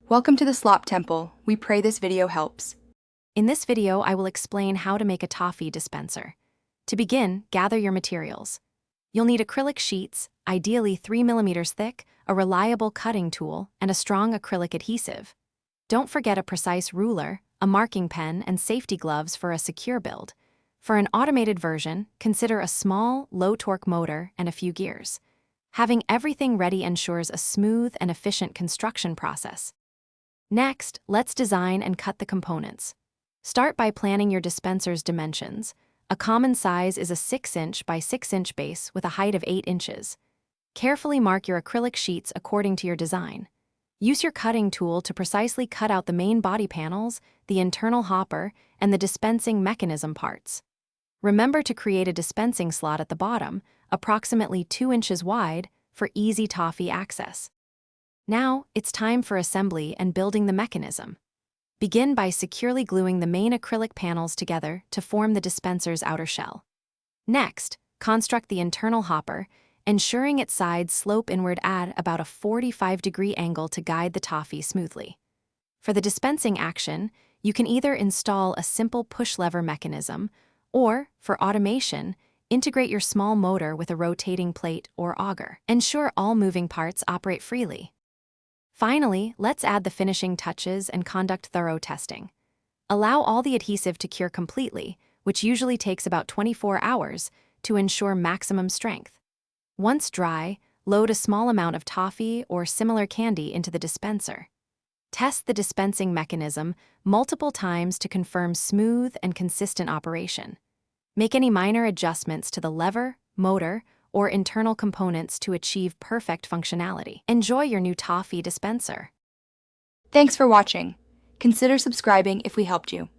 Welcome to the Slop Temple. We pray this video helps. In this video, I will explain how to make a toffee dispenser. To begin, gather your materials. You'll need acrylic sheets, ideally 3 mm thick, a reliable cutting tool, and a strong acrylic adhesive. Don't forget a precise ruler, a marking pen, and safety gloves for a secure build. For an automated version, consider a small, low-torque motor and a few gears. Having everything ready ensures a smooth and efficient construction process. Next, let's design and cut the components. Start by planning your dispenser's dimensions. A common size is a 6-inch by 6-inch base with a height of 8 inches. Carefully mark your acrylic sheets according to your design. Use your cutting tool to precisely cut out the main body panels, the internal hopper, and the dispensing mechanism parts. Remember to create a dispensing slot at the bottom, approximately 2 inches wide, for easy toffee access. Now, it's time for assembly and building the mechanism. Begin by securely gluing the main acrylic panels together to form the dispenser's outer shell. Next, construct the internal hopper, ensuring its sides slope inward at about a 45-degree angle to guide the toffee smoothly. For the dispensing action, you can either install a simple push-lever mechanism, or, for automation, integrate your small motor with a rotating plate or auger. Ensure all moving parts operate freely. Finally, let's add the finishing touches and conduct thorough testing. Allow all the adhesive to cure completely, which usually takes about 24 hours, to ensure maximum strength. Once dry, load a small amount of toffee or similar candy into the dispenser. Test the dispensing mechanism multiple times to confirm smooth and consistent operation. Make any minor adjustments to the lever, motor, or internal components to achieve perfect functionality. Enjoy your new toffee dispenser. Thanks for watching. Consider subscribing if we helped you.